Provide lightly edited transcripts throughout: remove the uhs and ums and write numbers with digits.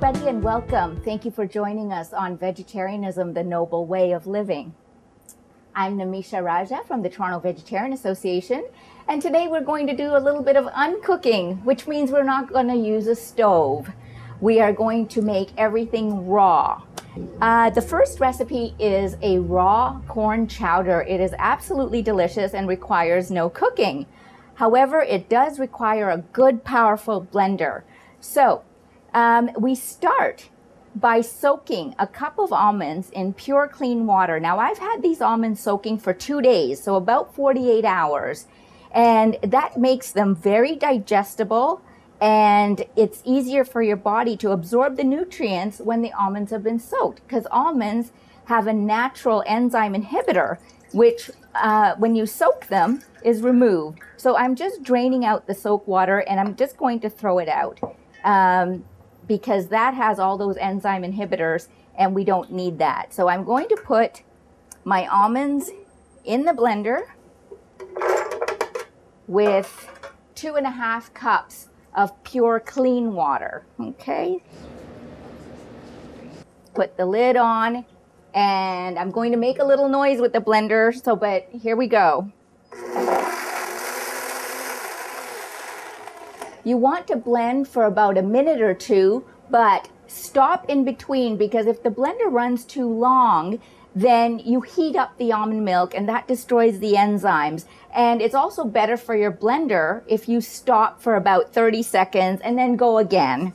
everybody, and welcome. Thank you for joining us on Vegetarianism, the Noble Way of Living. I'm Nimisha Raja from the Toronto Vegetarian Association, and today we're going to do a little bit of uncooking, which means we're not going to use a stove. We are going to make everything raw. The first recipe is a raw corn chowder. It is absolutely delicious and requires no cooking. However, it does require a good, powerful blender. So, we start by soaking a cup of almonds in pure clean water. Now, I've had these almonds soaking for 2 days, so about 48 hours. And that makes them very digestible, and it's easier for your body to absorb the nutrients when the almonds have been soaked, because almonds have a natural enzyme inhibitor, which when you soak them is removed. So I'm just draining out the soak water, and I'm just going to throw it out. Because that has all those enzyme inhibitors and we don't need that. So I'm going to put my almonds in the blender with 2.5 cups of pure clean water, okay? Put the lid on, and I'm going to make a little noise with the blender, but here we go. You want to blend for about a minute or two, but stop in between, because if the blender runs too long, then you heat up the almond milk and that destroys the enzymes. And it's also better for your blender if you stop for about 30 seconds and then go again.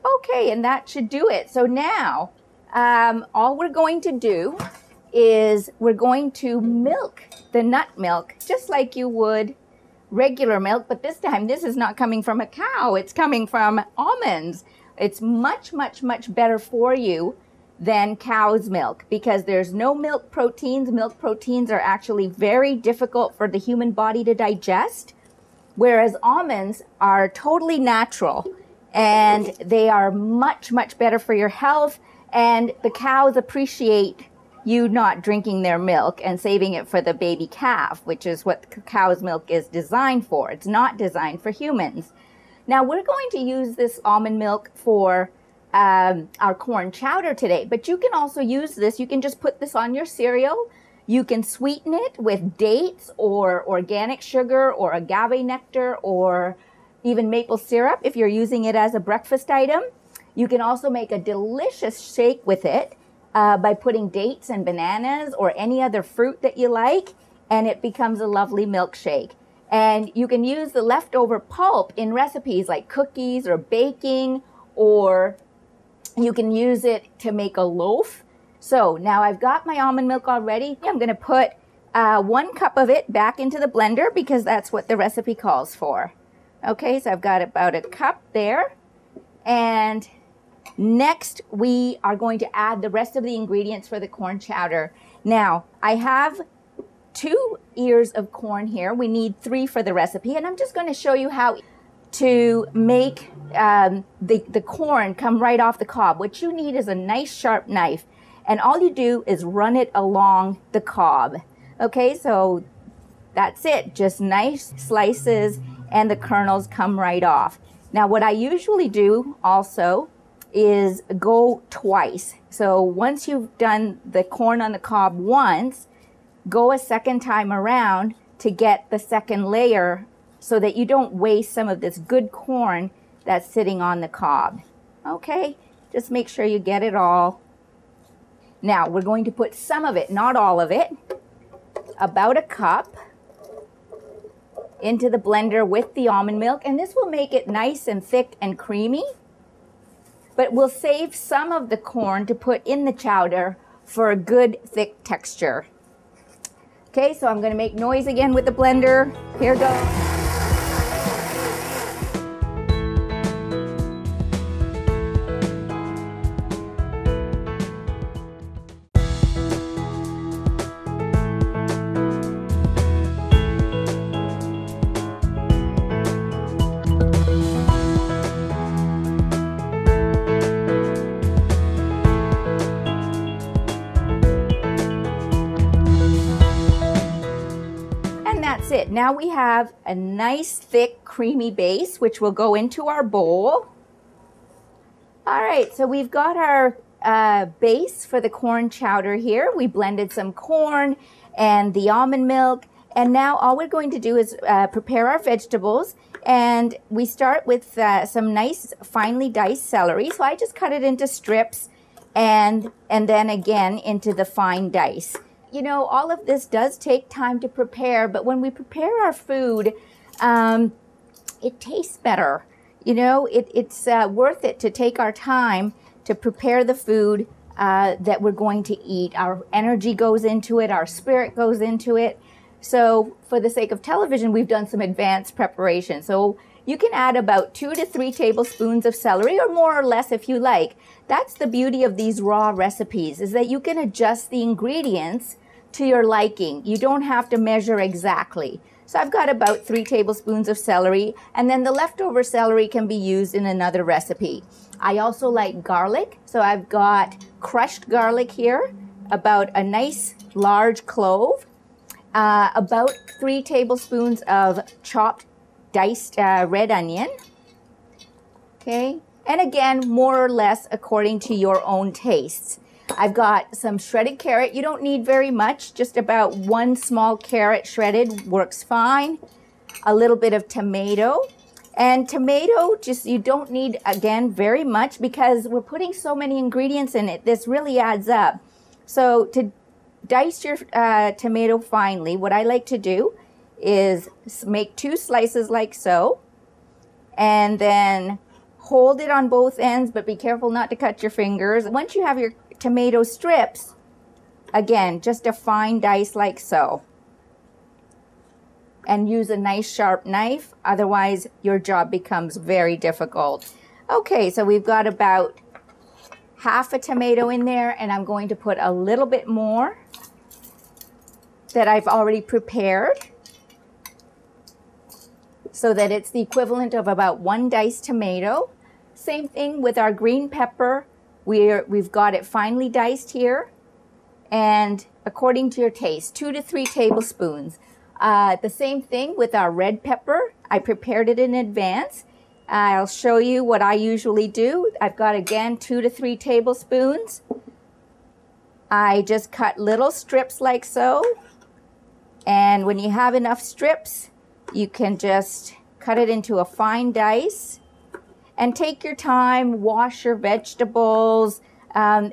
Okay, and that should do it. So now, all we're going to do is we're going to milk the nut milk just like you would regular milk, but this time this is not coming from a cow, it's coming from almonds. It's much, much, much better for you than cow's milk because there's no milk proteins. Milk proteins are actually very difficult for the human body to digest, whereas almonds are totally natural and they are much, much better for your health, and the cows appreciate you not drinking their milk and saving it for the baby calf, which is what cow's milk is designed for. It's not designed for humans. Now, we're going to use this almond milk for our corn chowder today, but you can also use this. You can just put this on your cereal. You can sweeten it with dates or organic sugar or agave nectar or even maple syrup if you're using it as a breakfast item. You can also make a delicious shake with it by putting dates and bananas or any other fruit that you like, and it becomes a lovely milkshake. And you can use the leftover pulp in recipes like cookies or baking, or you can use it to make a loaf. So now I've got my almond milk already. I'm going to put 1 cup of it back into the blender because that's what the recipe calls for. Okay, so I've got about a cup there, and next, we are going to add the rest of the ingredients for the corn chowder. Now, I have 2 ears of corn here. We need 3 for the recipe, and I'm just going to show you how to make the corn come right off the cob. What you need is a nice sharp knife, and all you do is run it along the cob. Okay, so that's it. Just nice slices, and the kernels come right off. Now, what I usually do also is go twice. So once you've done the corn on the cob once, go a second time around to get the second layer so that you don't waste some of this good corn that's sitting on the cob. Okay, just make sure you get it all. Now we're going to put some of it, not all of it, about a cup into the blender with the almond milk, and this will make it nice and thick and creamy. But we'll save some of the corn to put in the chowder for a good thick texture. Okay, so I'm going to make noise again with the blender. Here goes. it. Now we have a nice, thick, creamy base, which will go into our bowl. All right, so we've got our base for the corn chowder here. We blended some corn and the almond milk. And now all we're going to do is prepare our vegetables. And we start with some nice finely diced celery. So I just cut it into strips and then again into the fine dice. You know, all of this does take time to prepare, but when we prepare our food, it tastes better. You know, it's worth it to take our time to prepare the food that we're going to eat. Our energy goes into it, our spirit goes into it. So for the sake of television, we've done some advanced preparation. So you can add about 2 to 3 tablespoons of celery, or more or less if you like. That's the beauty of these raw recipes, is that you can adjust the ingredients to your liking. You don't have to measure exactly. So I've got about 3 tablespoons of celery, and then the leftover celery can be used in another recipe. I also like garlic, so I've got crushed garlic here, about a nice large clove, about 3 tablespoons of chopped diced red onion. Okay, and again, more or less according to your own tastes. I've got some shredded carrot. You don't need very much, just about 1 small carrot shredded works fine. A little bit of tomato. And tomato, just you don't need, again, very much because we're putting so many ingredients in it. This really adds up. So to dice your tomato finely, what I like to do is make 2 slices like so, and then hold it on both ends, but be careful not to cut your fingers. Once you have your tomato strips, again, just a fine dice like so. And use a nice sharp knife, otherwise your job becomes very difficult. Okay, so we've got about half a tomato in there, and I'm going to put a little bit more that I've already prepared, so that it's the equivalent of about 1 diced tomato. Same thing with our green pepper. We've got it finely diced here, and according to your taste, 2 to 3 tablespoons. The same thing with our red pepper. I prepared it in advance. I'll show you what I usually do. I've got, again, 2 to 3 tablespoons. I just cut little strips like so. And when you have enough strips, you can just cut it into a fine dice. And take your time, wash your vegetables,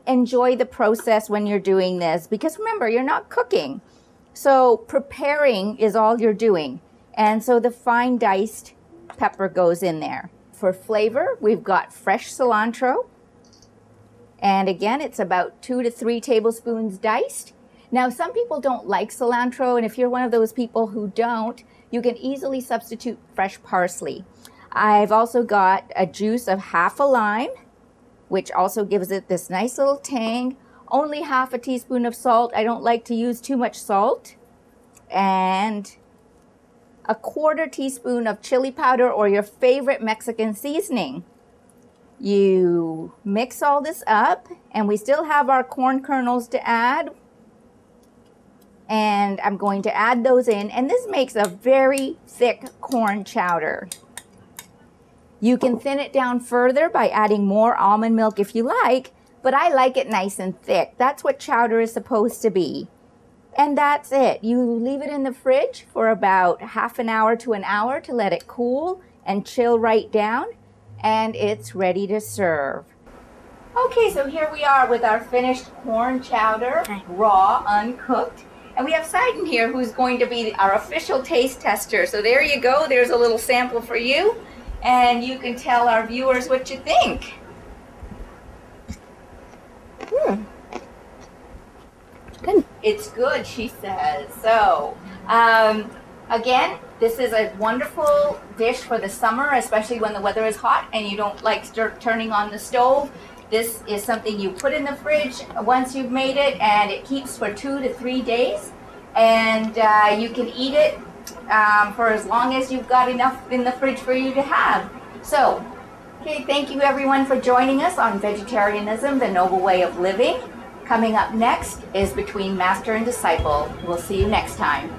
enjoy the process when you're doing this. Because remember, you're not cooking. So preparing is all you're doing. And so the fine diced pepper goes in there. For flavor, we've got fresh cilantro. And again, it's about 2 to 3 tablespoons diced. Now, some people don't like cilantro, and if you're one of those people who don't, you can easily substitute fresh parsley. I've also got a juice of half a lime, which also gives it this nice little tang. Only half a teaspoon of salt. I don't like to use too much salt. And a 1/4 teaspoon of chili powder or your favorite Mexican seasoning. You mix all this up, and we still have our corn kernels to add. And I'm going to add those in, and this makes a very thick corn chowder. You can thin it down further by adding more almond milk if you like, but I like it nice and thick. That's what chowder is supposed to be. And that's it. You leave it in the fridge for about half an hour to an hour to let it cool and chill right down, and it's ready to serve. Okay, so here we are with our finished corn chowder, raw, uncooked. And we have Sidon here, who's going to be our official taste tester. So there you go. There's a little sample for you. And you can tell our viewers what you think. Good. It's good, she says. So, again, this is a wonderful dish for the summer, especially when the weather is hot and you don't like turning on the stove. This is something you put in the fridge once you've made it, and it keeps for 2 to 3 days. And you can eat it for as long as you've got enough in the fridge for you to have. So, okay, thank you everyone for joining us on Vegetarianism, the Noble Way of Living. Coming up next is Between Master and Disciple. We'll see you next time.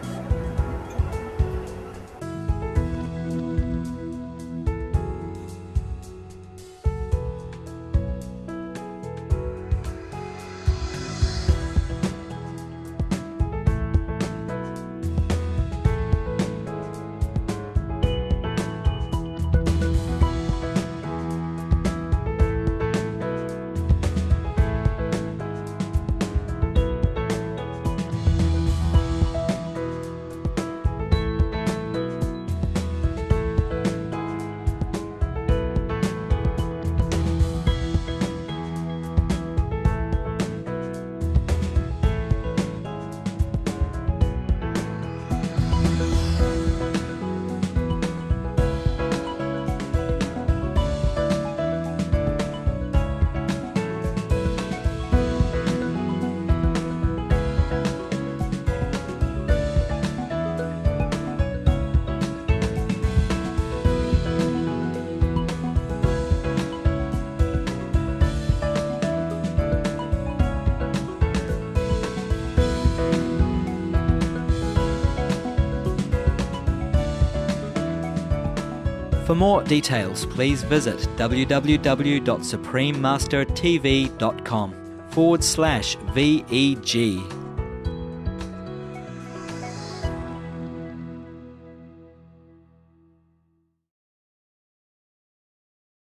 For more details, please visit www.suprememastertv.com/VEG.